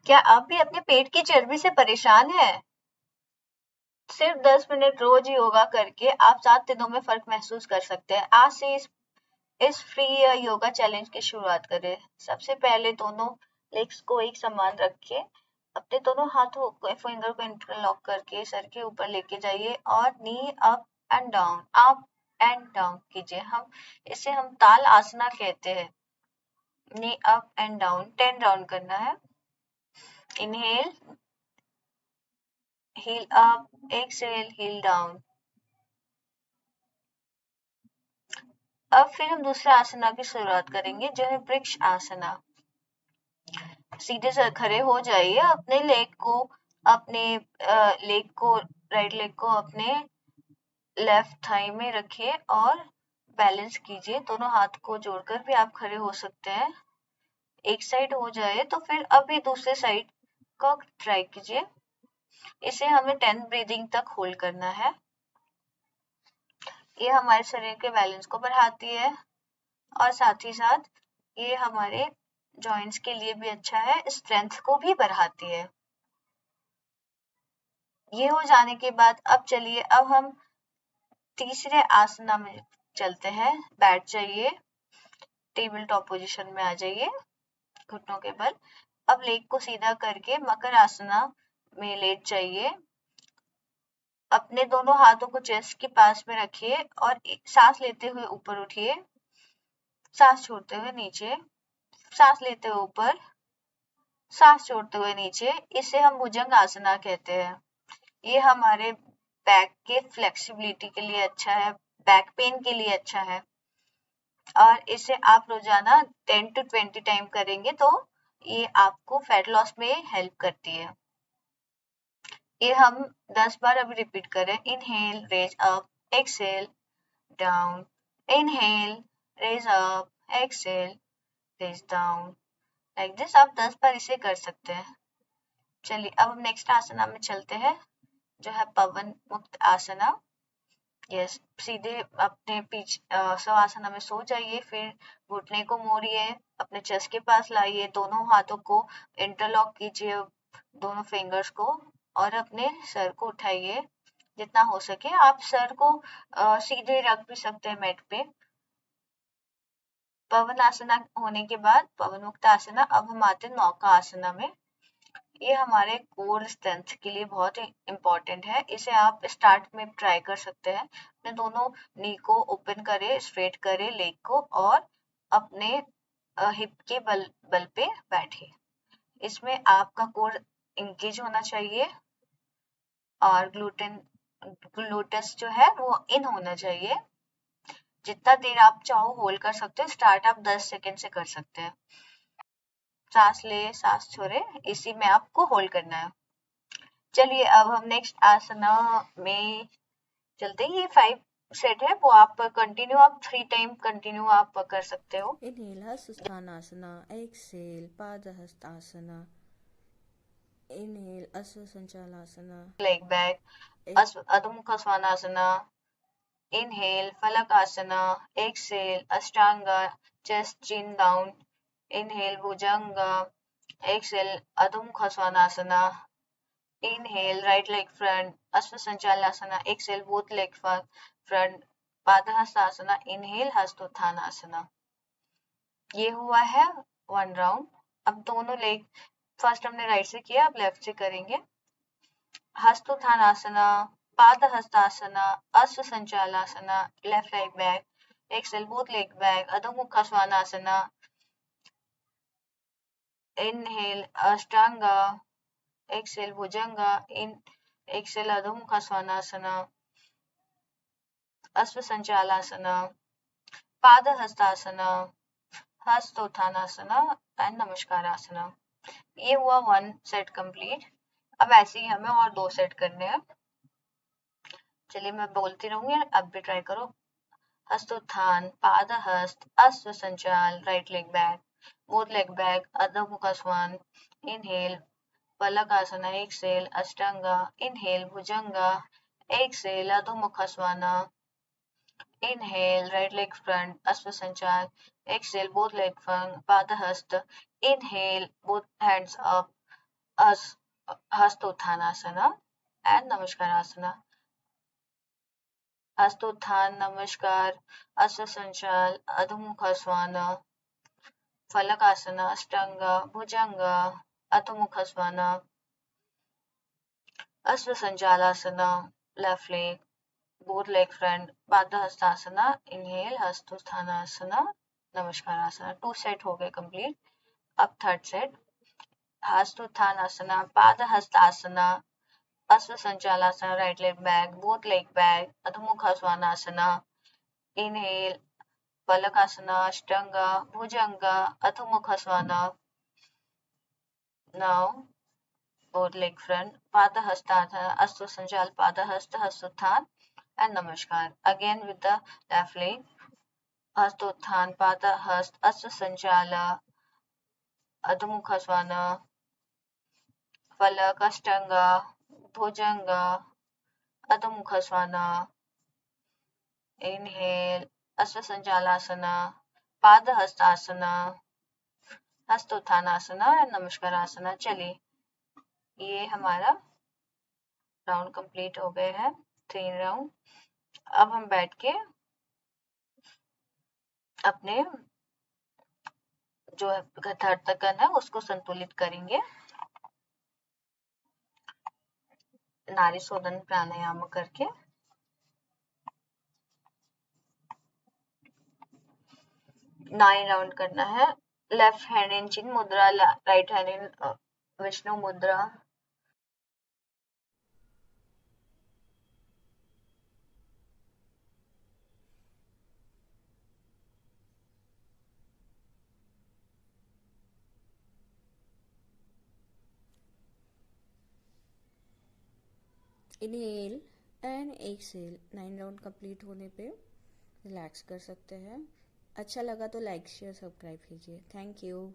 क्या आप भी अपने पेट की चर्बी से परेशान हैं? सिर्फ 10 मिनट रोज योगा करके आप 7 दिनों में फर्क महसूस कर सकते हैं। आज से इस फ्री योगा चैलेंज की शुरुआत करें। सबसे पहले दोनों लेग्स को एक समान रखिए। अपने दोनों हाथों को फिंगर को इंटरलॉक करके सर के ऊपर लेके जाइए और नी अप एंड डाउन कीजिए। हम ताल आसना कहते हैं। Knee up and down 10 round करना है। Inhale, heel up, exhale, heel down. अब फिर हम दूसरे आसना की शुरुआत करेंगे जो है वृक्ष आसना। सीधे से खड़े हो जाइए। अपने राइट लेग को अपने लेफ्ट थाई में रखिए और बैलेंस कीजिए। दोनों हाथ को जोड़कर भी आप खड़े हो सकते हैं। एक साइड हो जाए तो फिर अभी दूसरे साइड को ट्राई कीजिए। इसे हमें 10 ब्रीदिंग तक होल्ड करना है। ये हमारे शरीर के बैलेंस को बढ़ाती है और साथ ही साथ ये हमारे जॉइंट्स के लिए भी अच्छा है, स्ट्रेंथ को भी बढ़ाती है। ये हो जाने के बाद अब हम तीसरे आसना में चलते हैं। बैठ जाइए, टेबल टॉप पोजीशन में आ जाइए, घुटनों के बल। अब लेग को सीधा करके मकर आसना में लेट जाइए। अपने दोनों हाथों को चेस्ट के पास में रखिए और सांस लेते हुए ऊपर उठिए, सांस छोड़ते हुए नीचे, सांस लेते हुए ऊपर, सांस छोड़ते हुए नीचे। इसे हम भुजंग आसना कहते हैं। ये हमारे बैक के फ्लेक्सिबिलिटी के लिए अच्छा है, बैक पेन के लिए अच्छा है और इसे आप रोजाना 10 to 20 टाइम करेंगे तो ये आपको फैट लॉस में हेल्प करती है। ये हम 10 बार अभी रिपीट करें। Inhale, raise up, exhale, down, inhale, raise up, exhale, raise down. Like this आप 10 बार इसे कर सकते हैं। चलिए अब हम नेक्स्ट आसना में चलते हैं जो है पवन मुक्त आसना। यस, सीधे अपने शवासना में सो जाइए। फिर घुटने को मोड़िए, अपने चेस्ट के पास लाइए, दोनों हाथों को इंटरलॉक कीजिए, दोनों फिंगर्स को, और अपने सर को उठाइए जितना हो सके। आप सर को सीधे रख भी सकते हैं मैट पे। पवन आसना होने के बाद पवन मुक्त आसना। अब हम आते हैं नौका आसना में। ये हमारे कोर स्ट्रेंथ के लिए बहुत इम्पोर्टेंट है। इसे आप स्टार्ट में ट्राई कर सकते हैं। अपने दोनों नी को ओपन करें, स्ट्रेट करें लेग को और अपने हिप के बल पे बैठे। इसमें आपका कोर इंगेज होना चाहिए और ग्लूटस जो है वो इन होना चाहिए। जितना देर आप चाहो होल्ड कर सकते हो। स्टार्ट आप 10 सेकेंड से कर सकते हैं। सांस ले, सांस छोड़े, इसी में आपको होल्ड करना है। चलिए अब हम नेक्स्ट आसना में चलते हैं। ये 5 सेट है, वो आप कंटिन्यू, आप 3 टाइम कंटिन्यू आप कर सकते हो। Inhale Hasuthanasana, exhale Padahastasana, inhale Asvasanchalasana, leg back, ex- अधोमुख स्वानासना, इनहेल फलकासना, एक्सहेल अष्टांगा, चेस्ट चिन डाउन, इनहेल भुजंगा, एक्सहेल अधोमुख स्वानासना, इनहेल राइट लेग फ्रंट, अश्वसंचालासना, एक्सहेल बोथ लेग फ्रंट, पादहस्तासना, इनहेल हस्तोत्थानासना। ये हुआ है 1 राउंड। अब दोनों लेग, फर्स्ट हमने राइट से किया, अब लेफ्ट से करेंगे। हस्तोत्थानासना, पादहस्तासना, अश्वसंचालासना, left leg back, exhale both leg back, अधोमुख स्वानासना, इनहेल अष्टांगा, एक्सहेल भुजंगा, एक्सहेल अधोमुख स्वानासना, अश्वसंचालासना, पादहस्तासना, हस्तोत्थानासना एंड नमस्कार आसना। ये हुआ 1 सेट कंप्लीट। अब ऐसे ही हमें और 2 सेट करने हैं। चलिए मैं बोलती रहूंगी, अब भी ट्राई करो। हस्तोत्थान, पादहस्त, अश्वसंचाल, right leg back, both leg back, अधोमुख स्वान, इनहेल पलकासना, एक्सहेल अष्टांगा, इनहेल भुजंगा, एक्सहेल अधोमुख स्वाना, inhale right leg front Ashwasanchal, exhale both leg front Padahasta, inhale both hands up, हस्तोत्थानासना एंड नमस्कारासना। हस्तोत्थान, नमस्कार, अश्वसंचाल, अधोमुख श्वान, फलकासना, अष्टांग, भुजंग, अधोमुख श्वान, अश्वसंचालासना, left leg, both leg front, पादहस्तासना, inhale, हस्तोत्थानासना, नमस्कारासना। 2 सेट हो गए कंप्लीट। अब थर्ड सेट, हस्तोत्थानासना, पादहस्तासना, अश्वसंचालासना, right leg back, both leg back, अधोमुख श्वानासना, inhale, फलकासना, अष्टांग, भुजंग, अधोमुख श्वान। Now both leg front, Padahastasana, अश्वसंचाल, padahasta, हस्तोत्थान and namaskar. Again with the left leg, हस्तोत्थान, पादहस्त, अश्वसंचाल, अधोमुख श्वान, फलक, अष्टांग, भुजंग, अधोमुख श्वान। Inhale, अश्वसंचालासना, पादहस्तासना, हस्तोत्थानासना and नमस्कारासना। चलिए, ये हमारा राउंड कंप्लीट हो गए हैं, 3 राउंड। अब हम बैठ के अपने जो धड़कन है उसको संतुलित करेंगे नाड़ी शोधन प्राणायाम करके। 9 राउंड करना है। लेफ्ट हैंड इन चिन मुद्रा, राइट हैंड इन विष्णु मुद्रा। Inhale and exhale. 9 round complete होने पे रिलैक्स कर सकते हैं। अच्छा लगा तो लाइक शेयर सब्सक्राइब कीजिए। Thank you.